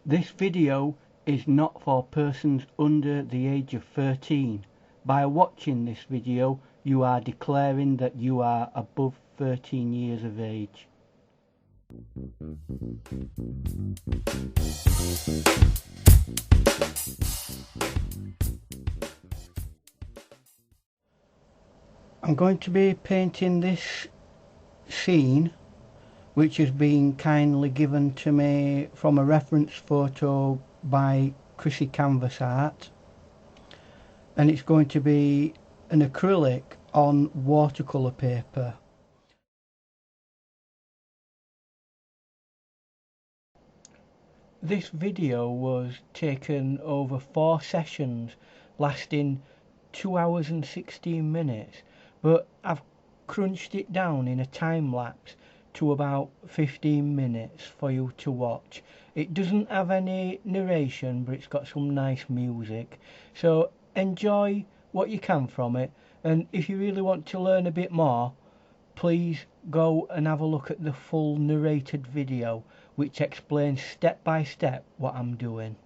This video is not for persons under the age of 13. By watching this video, you are declaring that you are above 13 years of age. I'm going to be painting this scene, which has been kindly given to me from a reference photo by chrissycanvasart, and it's going to be an acrylic on watercolour paper. This video was taken over 4 sessions lasting 2 hours and 16 minutes, but I've crunched it down in a time lapse to about 15 minutes for you to watch. It doesn't have any narration, but it's got some nice music, so enjoy what you can from it. And if you really want to learn a bit more, please go and have a look at the full narrated video, which explains step by step what I'm doing.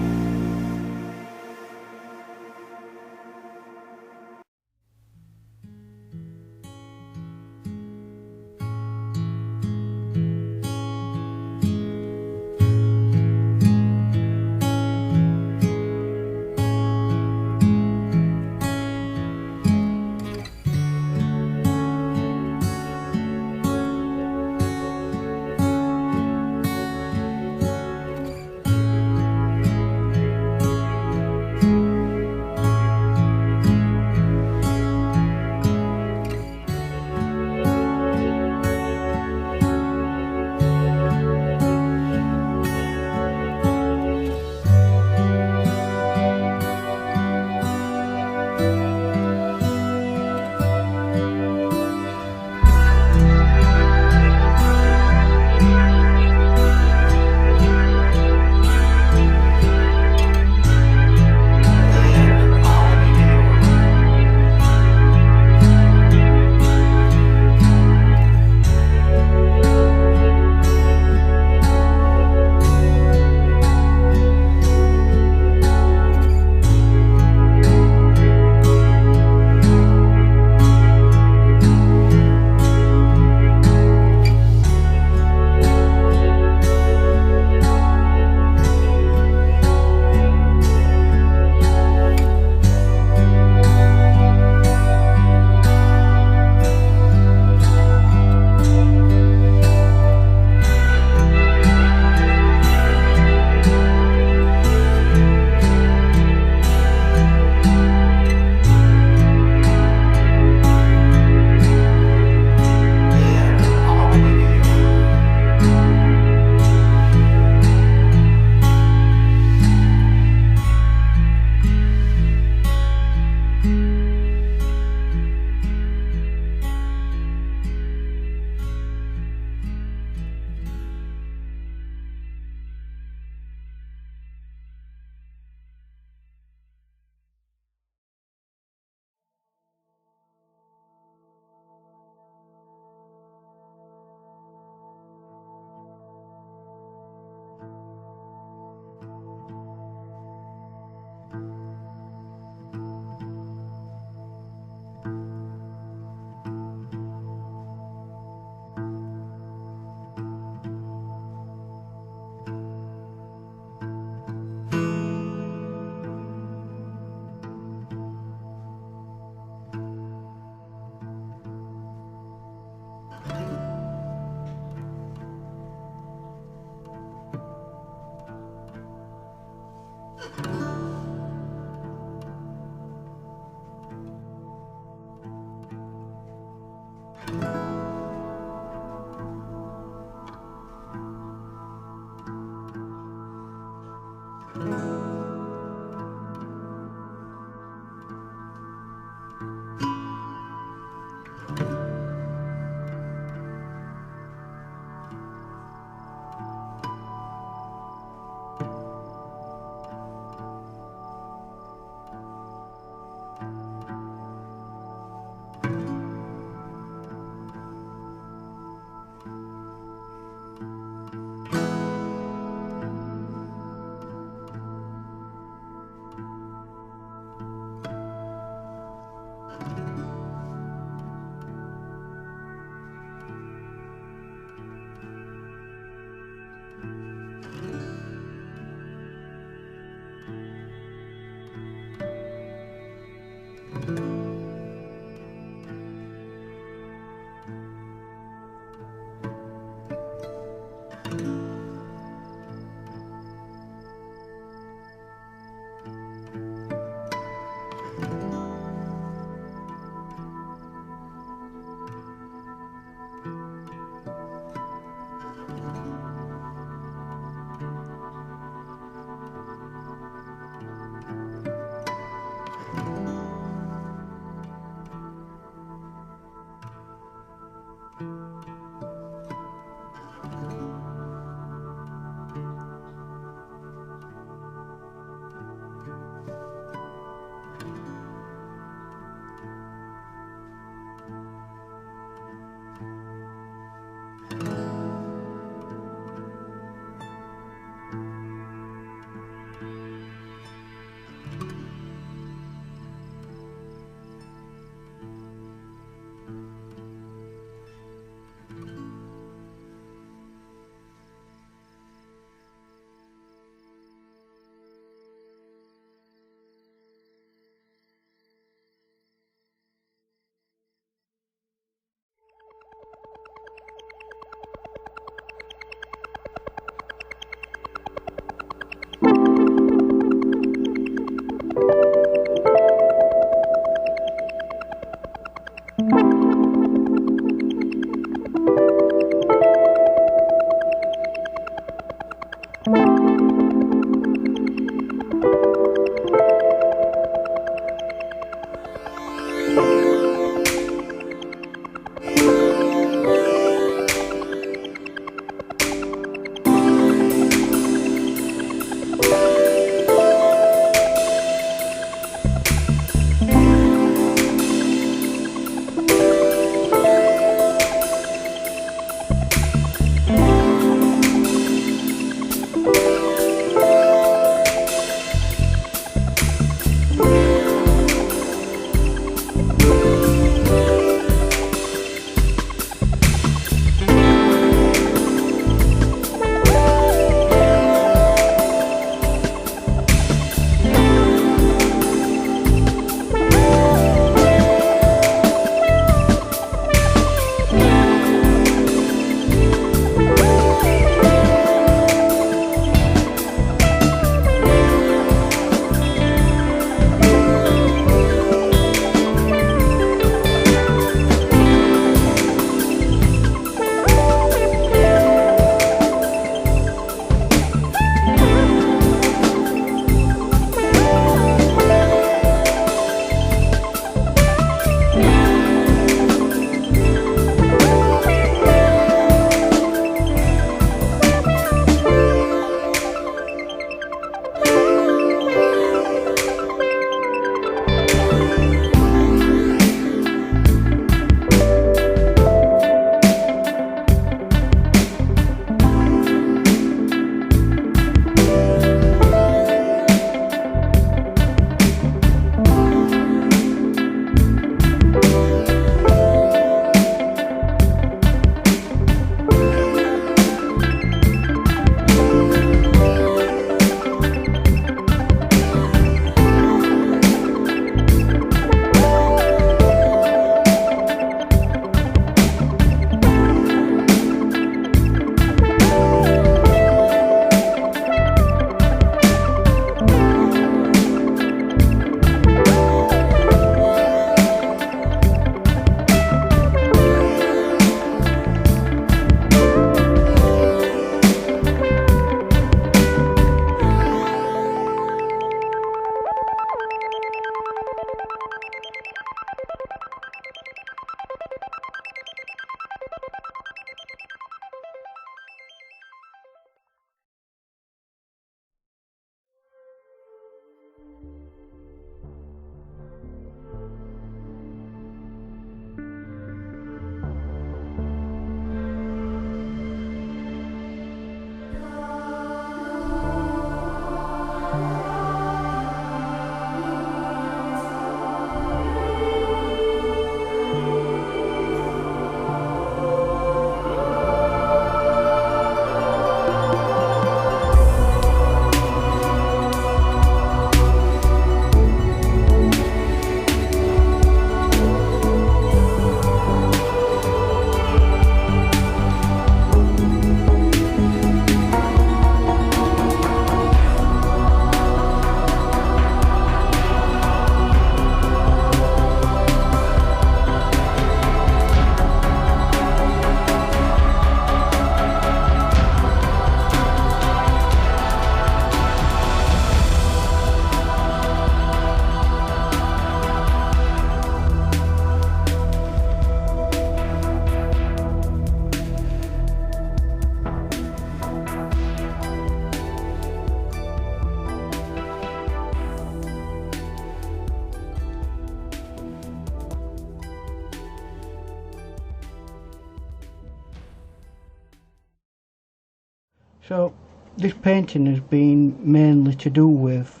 So this painting has been mainly to do with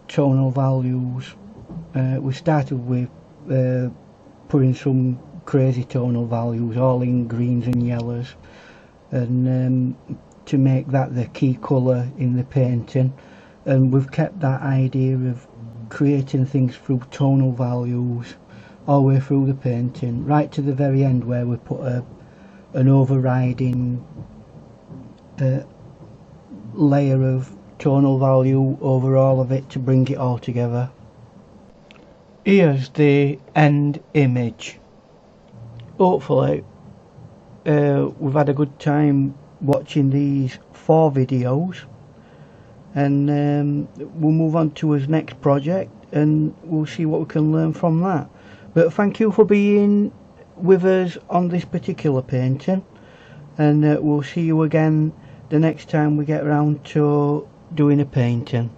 tonal values. We started with putting some crazy tonal values all in greens and yellows, and to make that the key colour in the painting, and we've kept that idea of creating things through tonal values all the way through the painting, right to the very end where we put an overriding layer of tonal value over all of it to bring it all together. Here's the end image. Hopefully we've had a good time watching these 4 videos, and we'll move on to his next project and we'll see what we can learn from that. But thank you for being with us on this particular painting, and we'll see you again the next time we get around to doing a painting.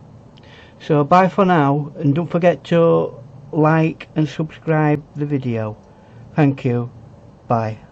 So bye for now, and don't forget to like and subscribe the video. Thank you. Bye.